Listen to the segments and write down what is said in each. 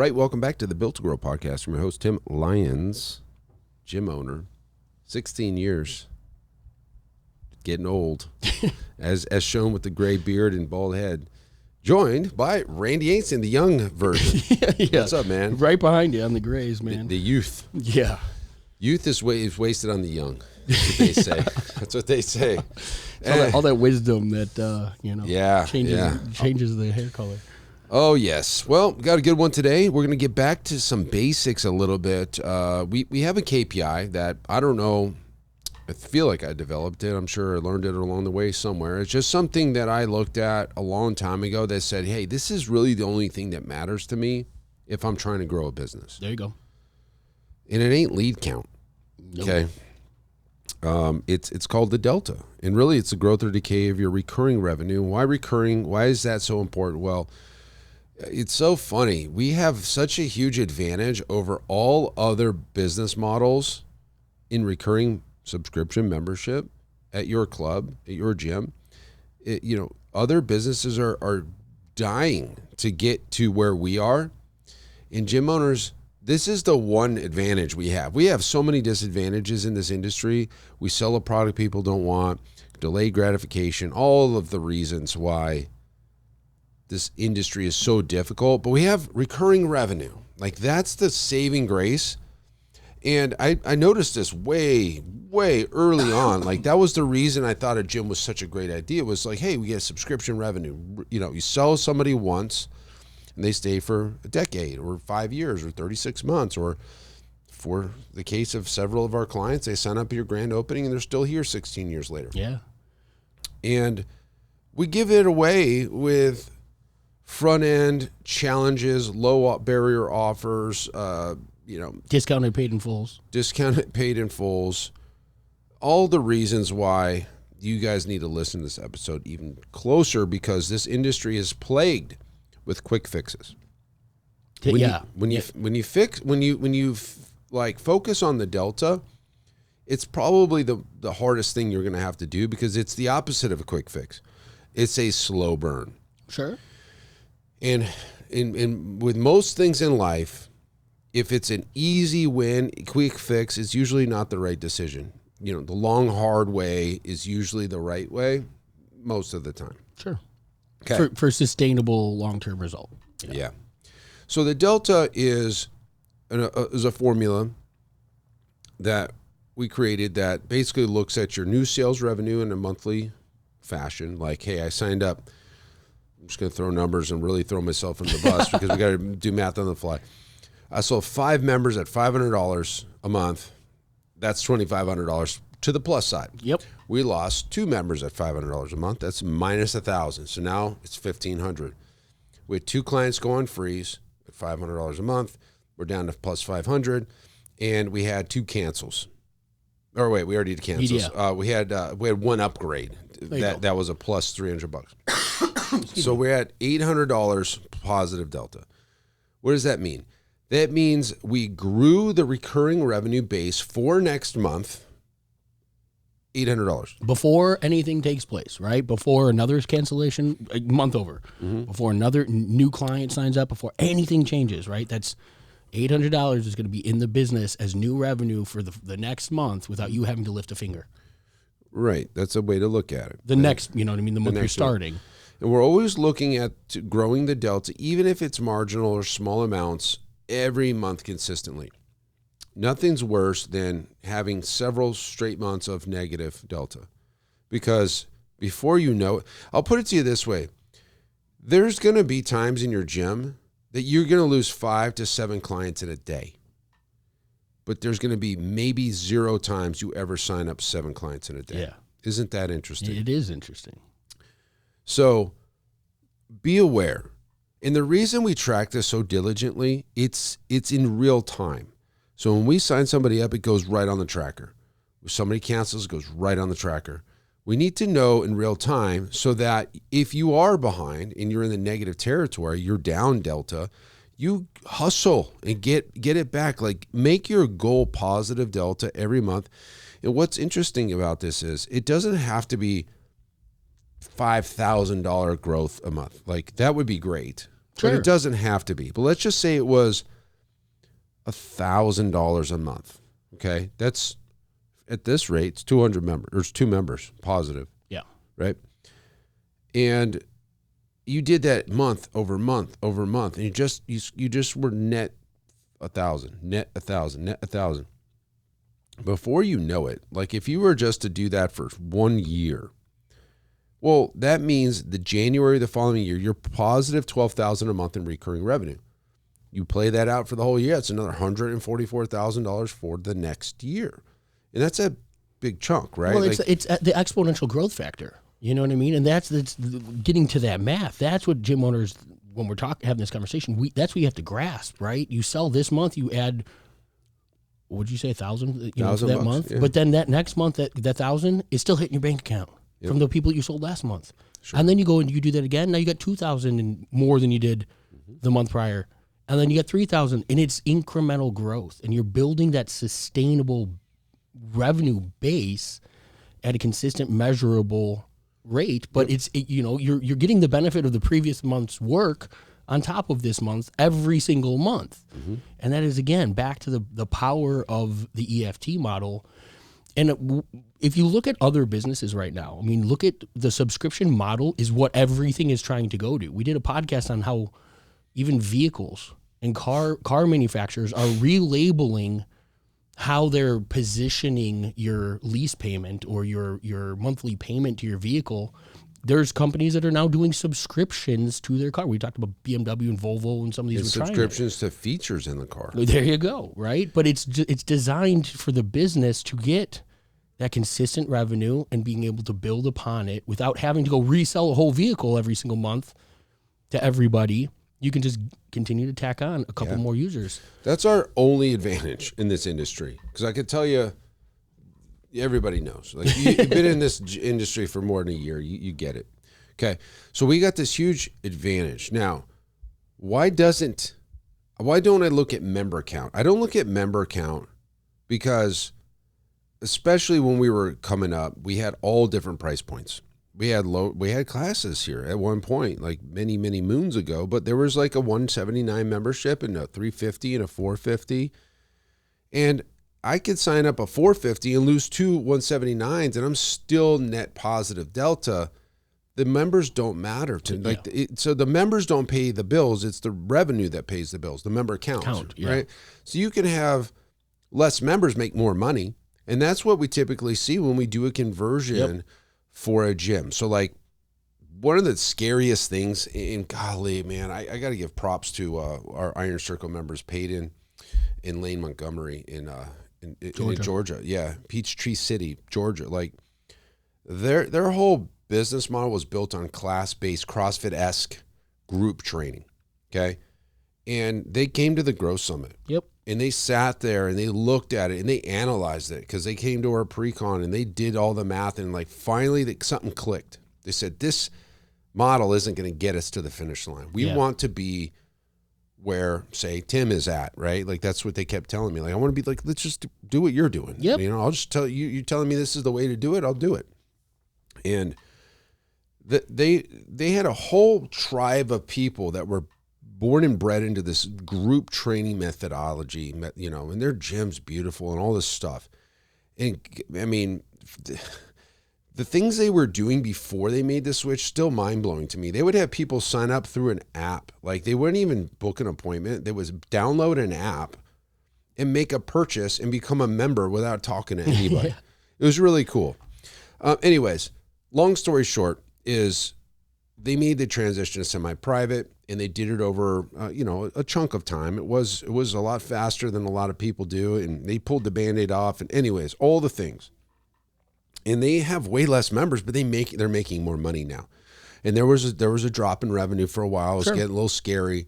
right, welcome back to the Built to Grow podcast from your host, Tim Lyons, gym owner, 16 years, getting old, as shown with the gray beard and bald head, joined by Randy Ainson, the young version. Yeah. What's up, man? Right behind you on the grays, man. The youth. Yeah. Youth is wasted on the young. That's what they say. That's what they say. All that wisdom that, changes the hair color. Oh, yes. Well, we got a good one today. We're going to get back to some basics a little bit. We have a KPI that I don't know. I feel like I developed it. I'm sure I learned it along the way somewhere. It's just something that I looked at a long time ago that said, hey, this is really the only thing that matters to me if I'm trying to grow a business. There you go. And it ain't lead count. Nope. Okay. It's called the delta. And really, it's the growth or decay of your recurring revenue. Why recurring? Why is that so important? Well, it's so funny. We have such a huge advantage over all other business models in recurring subscription membership at your club, at your gym. Other businesses are dying to get to where we are. And gym owners, this is the one advantage we have. We have so many disadvantages in this industry. We sell a product people don't want, delayed gratification, all of the reasons why this industry is so difficult, but we have recurring revenue. Like, that's the saving grace. And I noticed this way early on. Like, that was the reason I thought a gym was such a great idea. It was like, hey, we get subscription revenue. You sell somebody once and they stay for a decade or 5 years or 36 months, or for the case of several of our clients, they sign up at your grand opening and they're still here 16 years later. Yeah. And we give it away with front end challenges, low barrier offers, discounted paid in fulls, all the reasons why you guys need to listen to this episode even closer, because this industry is plagued with quick fixes. When you focus on the delta, it's probably the hardest thing you're going to have to do, because it's the opposite of a quick fix. It's a slow burn. Sure. And with most things in life, if it's an easy win, quick fix, it's usually not the right decision. The long, hard way is usually the right way most of the time. Sure. Okay. For sustainable long-term result. Yeah. So the delta is a formula that we created that basically looks at your new sales revenue in a monthly fashion. Like, hey, I signed up. I'm just going to throw numbers and really throw myself in the bus because we got to do math on the fly. I sold 5 members at $500 a month. That's $2,500 to the plus side. Yep. We lost 2 members at $500 a month. That's minus $1,000. So now it's $1,500. We had 2 clients go on freeze at $500 a month. We're down to plus $500, and we had 2 cancels. Or wait, we already did cancels. Yeah. We had 1 upgrade. That was a plus $300. So we're at $800 positive delta. What does that mean? That means we grew the recurring revenue base for next month, $800. Before anything takes place, right? Before another cancellation, a month over. Mm-hmm. Before another new client signs up, before anything changes, right? That's $800 is going to be in the business as new revenue for the next month without you having to lift a finger. Right. That's a way to look at it. The month you're starting. And we're always looking at growing the delta, even if it's marginal or small amounts, every month consistently. Nothing's worse than having several straight months of negative delta, because before you know it, I'll put it to you this way. There's going to be times in your gym that you're going to lose 5 to 7 clients in a day, but there's going to be maybe 0 times you ever sign up 7 clients in a day. Yeah. Isn't that interesting? It is interesting. So be aware. And the reason we track this so diligently, it's in real time. So when we sign somebody up, it goes right on the tracker. If somebody cancels, it goes right on the tracker. We need to know in real time so that if you are behind and you're in the negative territory, you're down delta, you hustle and get it back. Like, make your goal positive delta every month. And what's interesting about this is it doesn't have to be $5,000 growth a month. Like, that would be great. but Sure. it doesn't have to be. But let's just say it was $1,000 a month. Okay, that's at this rate, it's 200 members. There's 2 members positive. Yeah. Right. And you did that month over month over month, and you just were net 1,000, net 1,000, net 1,000. Before you know it, like if you were just to do that for 1 year, well, that means the January of the following year, you're positive 12,000 a month in recurring revenue. You play that out for the whole year, it's another $144,000 for the next year, and that's a big chunk, right? Well, it's the exponential growth factor. You know what I mean? And that's getting to that math. That's what gym owners, when we're having this conversation, that's what you have to grasp, right? You sell this month, you add, what'd you say, 1,000? For that month, yeah. But then that next month, that 1,000 is still hitting your bank account from the people you sold last month. Sure. And then you go and you do that again. Now you got 2,000 and more than you did the month prior. And then you get 3,000, and it's incremental growth, and you're building that sustainable revenue base at a consistent, measurable rate. But you're getting the benefit of the previous month's work on top of this month every single month, and that is again back to the power of the EFT model. And if you look at other businesses right now, I mean, look at the subscription model is what everything is trying to go to. We did a podcast on how even vehicles and car manufacturers are relabeling how they're positioning your lease payment or your monthly payment to your vehicle. There's companies that are now doing subscriptions to their car. We talked about BMW and Volvo and some of these. Subscriptions to features in the car. There you go, right? But it's designed for the business to get that consistent revenue and being able to build upon it without having to go resell a whole vehicle every single month to everybody. You can just continue to tack on a couple more users. That's our only advantage in this industry. Because I could tell you, everybody knows. Like you've been in this industry for more than a year. You get it. Okay. So we got this huge advantage. Now, why don't I look at member count? I don't look at member count because, especially when we were coming up, we had all different price points. We had classes here at one point, like many, many moons ago, but there was like a $179 membership and a $350 and a $450. And I could sign up a $450 and lose 2 $179s, and I'm still net positive delta. The members don't matter so the members don't pay the bills. It's the revenue that pays the bills, the member count. Right? So you can have less members make more money. And that's what we typically see when we do a conversion for a gym. So like one of the scariest things in golly, man, I got to give props to our Iron Circle members paid in Lane, Montgomery in Georgia. Yeah. Peachtree City, Georgia. Like their whole business model was built on class-based CrossFit-esque group training. Okay. And they came to the Growth Summit. Yep. And they sat there and they looked at it and they analyzed it because they came to our pre-con and they did all the math and like finally something clicked. They said, this model isn't going to get us to the finish line. We want to be where, say, Tim is at, right? Like that's what they kept telling me. Like, I want to be like, let's just do what you're doing. Yep. You know, I'll just tell you, you're telling me this is the way to do it, I'll do it. And they had a whole tribe of people that were born and bred into this group training methodology, you know, and their gym's beautiful and all this stuff. And I mean, the things they were doing before they made the switch, still mind blowing to me. They would have people sign up through an app. Like they wouldn't even book an appointment. They was download an app and make a purchase and become a member without talking to anybody. It was really cool. Anyways, long story short is they made the transition to semi-private. And they did it over, a chunk of time. It was a lot faster than a lot of people do, and they pulled the Band-Aid off. And anyways, all the things. And they have way less members, but they're making more money now. And there was a drop in revenue for a while. It was getting a little scary,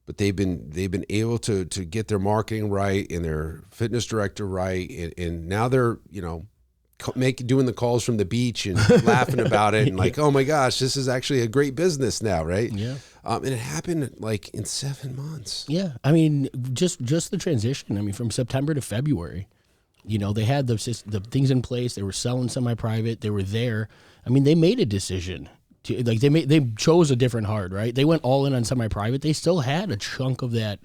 but they've been able to get their marketing right and their fitness director right, and now they're doing the calls from the beach and laughing about it and like, oh my gosh, this is actually a great business now, right? Yeah. And it happened like in 7 months. Yeah. I mean, just the transition. I mean, from September to February, they had the things in place. They were selling semi-private. They were there. I mean, they made a decision like they chose a different hard, right? They went all in on semi-private. They still had a chunk of that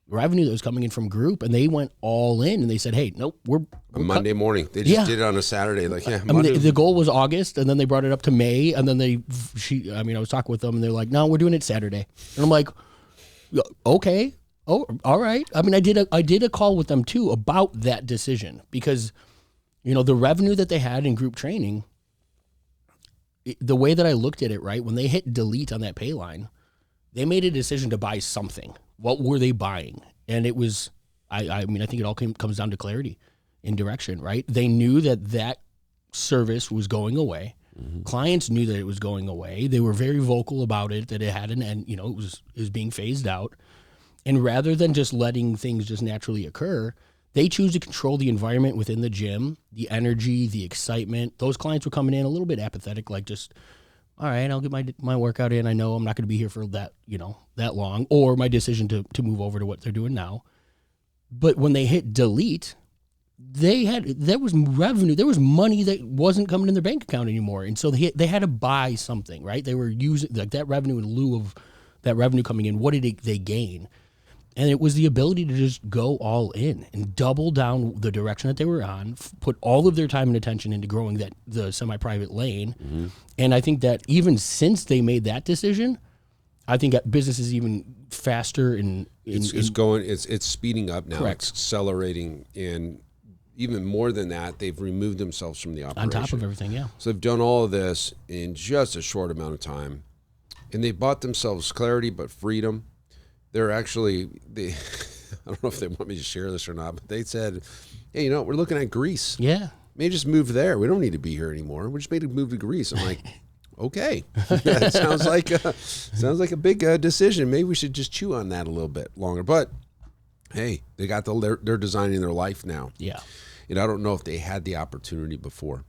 revenue that was coming in from group, and they went all in, and they said, hey, nope, we're Monday morning. They just did it on a Saturday. Like, yeah, I mean, the goal was August, and then they brought it up to May, and then I was talking with them, and they're like, no, we're doing it Saturday. And I'm like, okay, oh, all right. I mean, I did a call with them too about that decision, because, the revenue that they had in group training, the way that I looked at it, right, when they hit delete on that pay line, they made a decision to buy something. What were they buying? And it was, I think it all comes down to clarity and direction, right? They knew that service was going away. Mm-hmm. Clients knew that it was going away. They were very vocal about it, that it had an end, it was being phased out. And rather than just letting things just naturally occur, they choose to control the environment within the gym, the energy, the excitement. Those clients were coming in a little bit apathetic, like just, all right, I'll get my workout in. I know I'm not going to be here for that, that long, or my decision to move over to what they're doing now. But when they hit delete, there was revenue, there was money that wasn't coming in their bank account anymore. And so they had to buy something, right? They were using like that revenue in lieu of that revenue coming in. What did they gain? And it was the ability to just go all in and double down the direction that they were on, put all of their time and attention into growing the semi-private lane. Mm-hmm. And I think that even since they made that decision, I think that business is even faster and it's speeding up now. Correct. It's accelerating, and even more than that, they've removed themselves from the operation. On top of everything, yeah. So they've done all of this in just a short amount of time, and they bought themselves clarity but freedom. They're actually, I don't know if they want me to share this or not, but they said, hey, we're looking at Greece. Yeah. Maybe just move there. We don't need to be here anymore. We just made a move to Greece. I'm like, okay. That sounds like a big decision. Maybe we should just chew on that a little bit longer. But, hey, they're designing their life now. Yeah. And I don't know if they had the opportunity before.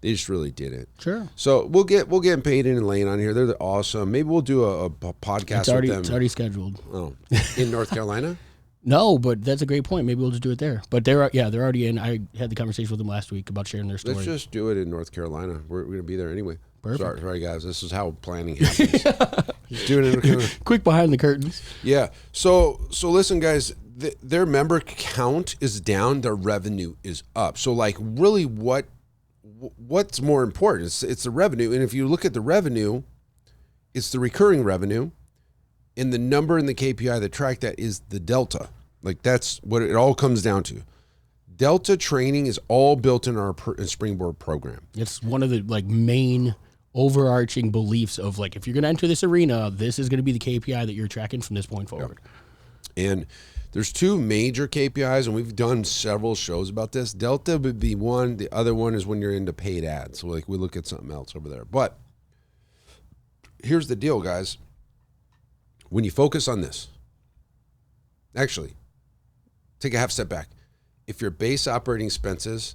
They just really didn't. Sure. So we'll get Peyton and Lane on here. They're awesome. Maybe we'll do a podcast with them. It's already scheduled. Oh, in North Carolina? No, but that's a great point. Maybe we'll just do it there. But they're already in. I had the conversation with them last week about sharing their story. Let's just do it in North Carolina. We're going to be there anyway. Perfect. Sorry, guys. This is how planning happens. Just doing it in North Carolina. Quick behind the curtains. Yeah. So listen, guys. Their member count is down. Their revenue is up. So like, really, what's more important? It's the revenue. And if you look at the revenue, it's the recurring revenue, and the number in the KPI that track that is the delta. Like, that's what it all comes down to. Delta training is all built in our Springboard program. It's one of the main overarching beliefs of if you're going to enter this arena, this is going to be the KPI that you're tracking from this point forward. Yep. And there's two major KPIs, and we've done several shows about this. Delta would be one. The other one is when you're into paid ads. So we look at something else over there. But here's the deal, guys. When you focus on this, actually, take a half step back. If your base operating expenses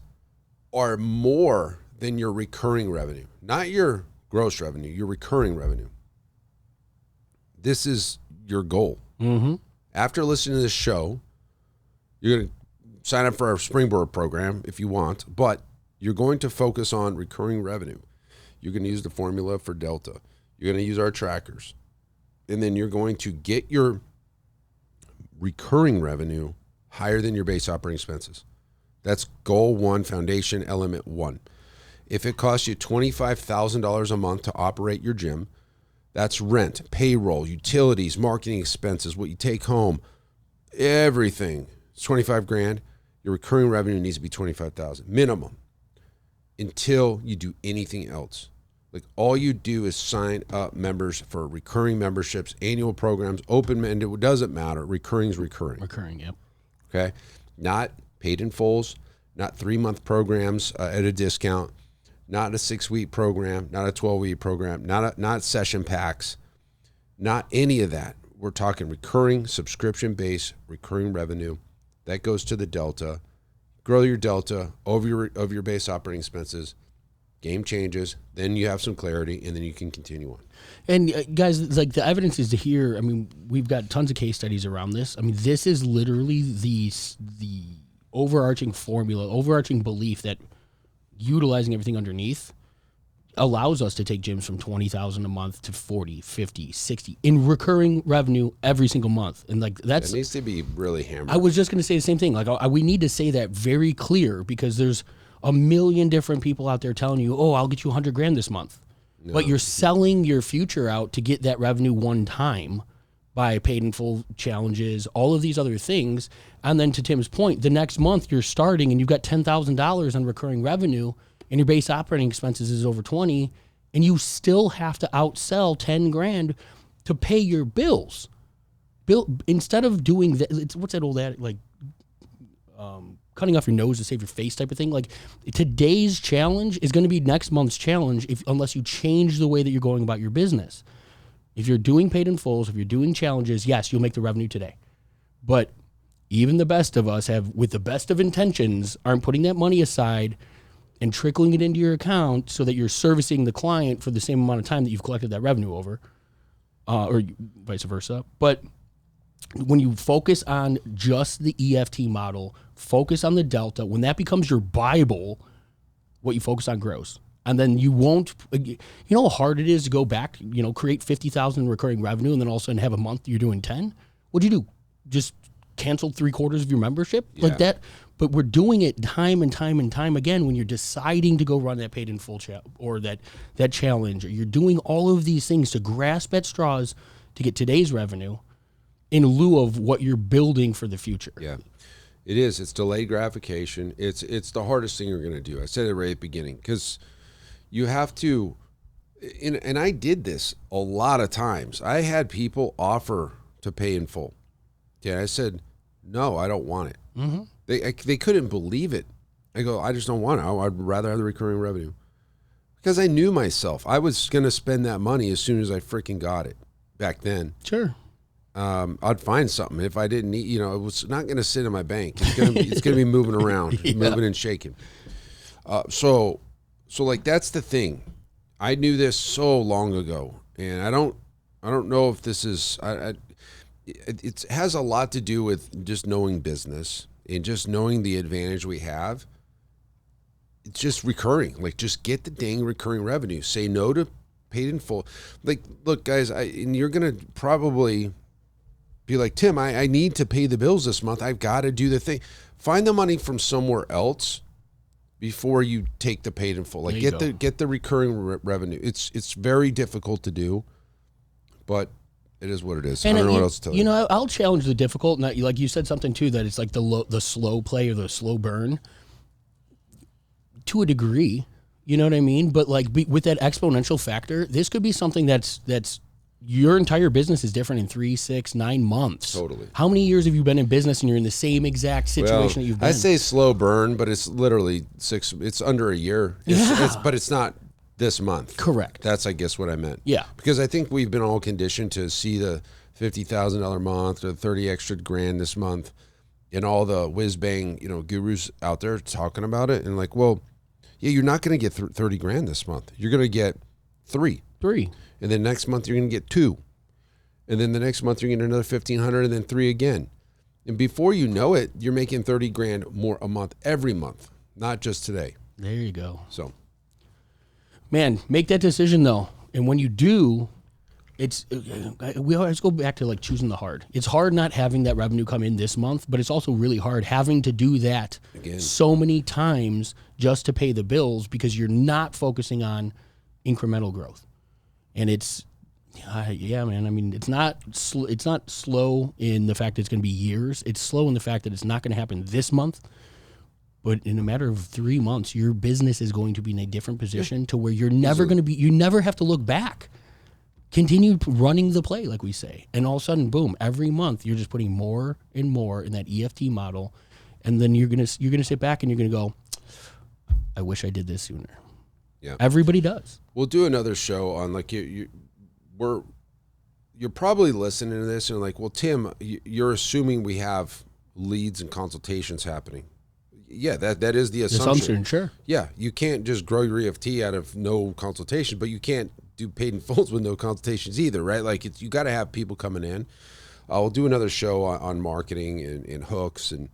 are more than your recurring revenue, not your gross revenue, your recurring revenue, this is your goal. Mm-hmm. After listening to this show, you're going to sign up for our Springboard program if you want, but you're going to focus on recurring revenue. You're going to use the formula for Delta. You're going to use our trackers. And then you're going to get your recurring revenue higher than your base operating expenses. That's goal one, foundation element one. If it costs you $25,000 a month to operate your gym, that's rent, payroll, utilities, marketing expenses, what you take home, everything. It's 25 grand. Your recurring revenue needs to be 25,000 minimum until you do anything else. Like, all you do is sign up members for recurring memberships, annual programs, open-ended, it doesn't matter. Recurring is recurring. Recurring, yep. Okay? Not paid in fulls, not 3-month programs at a discount, not a 6-week program, not a 12-week program, not session packs, not any of that. We're talking recurring, subscription-based, recurring revenue. That goes to the delta. Grow your delta over your base operating expenses. Game changes. Then you have some clarity, and then you can continue on. And guys, the evidence is here. I mean, we've got tons of case studies around this. I mean, this is literally the overarching formula, overarching belief that utilizing everything underneath allows us to take gyms from 20,000 a month to 40, 50, 60 in recurring revenue every single month. And like that's It needs to be really hammered. I was just going to say the same thing. Like we need to say that very clear, because there's a million different people out there telling you, "Oh, I'll get you $100,000 this month." No. But you're selling your future out to get that revenue one time by paid in full challenges, all of these other things. And then to Tim's point, the next month you're starting and you've got $10,000 on recurring revenue and your base operating expenses is over 20, and you still have to outsell 10 grand to pay your bills. Instead of doing that, what's that old ad, like cutting off your nose to save your face type of thing. Like today's challenge is going to be next month's challenge unless you change the way that you're going about your business. If you're doing paid in fulls, if you're doing challenges, yes, you'll make the revenue today. But even the best of us have, with the best of intentions, aren't putting that money aside and trickling it into your account so that you're servicing the client for the same amount of time that you've collected that revenue over, or vice versa. But when you focus on just the EFT model, focus on the delta, when that becomes your Bible, what you focus on grows. And then you won't, you know how hard it is to go back, create 50,000 in recurring revenue and then all of a sudden have a month you're doing 10? What'd you do? Just canceled 3/4 of your membership? Yeah. Like that. But we're doing it time and time and time again when you're deciding to go run that paid in full or that challenge, or you're doing all of these things to grasp at straws to get today's revenue in lieu of what you're building for the future. Yeah, it is. It's delayed gratification. It's the hardest thing you're going to do. I said it right at the beginning, because you have to, and I did this a lot of times. I had people offer to pay in full. Yeah, I said, no, I don't want it. Mm-hmm. They couldn't believe it. I go, I just don't want it. I'd rather have the recurring revenue. Because I knew myself. I was going to spend that money as soon as I freaking got it back then. Sure. I'd find something. If I didn't need, it was not going to sit in my bank. It's going to be moving around, moving and shaking. So like that's the thing. I knew this so long ago, and I don't know if this is. It has a lot to do with just knowing business and just knowing the advantage we have. It's just recurring. Like, just get the dang recurring revenue. Say no to paid in full. Like, look, guys, and you're gonna probably be like, Tim, I need to pay the bills this month. I've got to do the thing. Find the money from somewhere else before you take the paid in full. Like, get the recurring revenue. It's very difficult to do, but it is what it is. And I don't know what else to tell you. I'll challenge the difficult. And like you said something too, that it's like the slow play or the slow burn to a degree. You know what I mean? But like with that exponential factor, this could be something that's your entire business is different in 3, 6, 9 months. Totally. How many years have you been in business and you're in the same exact situation that you've been? I say slow burn, but it's literally 6. It's under a year. But it's not this month. Correct. That's, I guess, what I meant. Yeah. Because I think we've been all conditioned to see the $50,000 month or 30 extra grand this month, and all the whiz bang, gurus out there talking about it, and like, well, yeah, you're not going to get 30 grand this month. You're going to get 3. And then next month you're going to get 2. And then the next month you're going to get another 1,500, and then 3 again. And before you know it, you're making 30 grand more a month every month, not just today. There you go. So, man, make that decision though. And when you do, we always go back to like choosing the hard. It's hard not having that revenue come in this month, but it's also really hard having to do that again so many times just to pay the bills, because you're not focusing on incremental growth. And it's, man. I mean, it's not slow in the fact that it's going to be years. It's slow in the fact that it's not going to happen this month. But in a matter of 3 months, your business is going to be in a different position to where you're never going to be. You never have to look back. Continue running the play, like we say, and all of a sudden, boom! Every month, you're just putting more and more in that EFT model, and then you're gonna sit back and you're gonna go, "I wish I did this sooner." Yeah, everybody does. We'll do another show on like you're probably listening to this and like, well, Tim, you're assuming we have leads and consultations happening. Yeah, that is the assumption. Sure. Yeah, you can't just grow your EFT out of no consultation, but you can't do paid in fulls with no consultations either, right? Like, you got to have people coming in. We'll do another show on marketing and hooks, and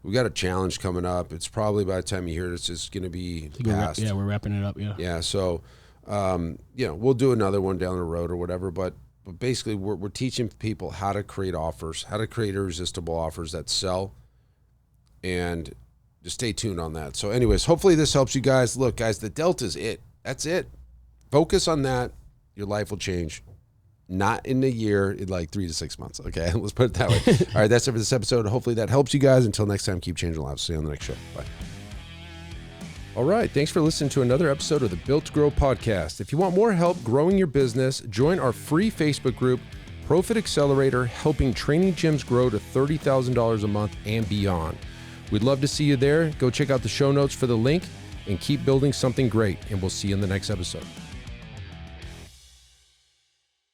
we've got a challenge coming up. It's probably by the time you hear this, it's going to be past. Yeah, we're wrapping it up. Yeah. Yeah. So We'll do another one down the road or whatever, but basically we're teaching people how to create offers, how to create irresistible offers that sell, and just stay tuned on that. So anyways, hopefully this helps you guys. Look, guys, the Delta's it. That's it. Focus on that. Your life will change. Not in a year, in like 3 to 6 months. Okay, let's put it that way. All right, that's it for this episode. Hopefully that helps you guys. Until next time, keep changing lives. See you on the next show. Bye. All right, thanks for listening to another episode of the Built to Grow podcast. If you want more help growing your business, join our free Facebook group, Profit Accelerator, helping training gyms grow to $30,000 a month and beyond. We'd love to see you there. Go check out the show notes for the link and keep building something great, and we'll see you in the next episode.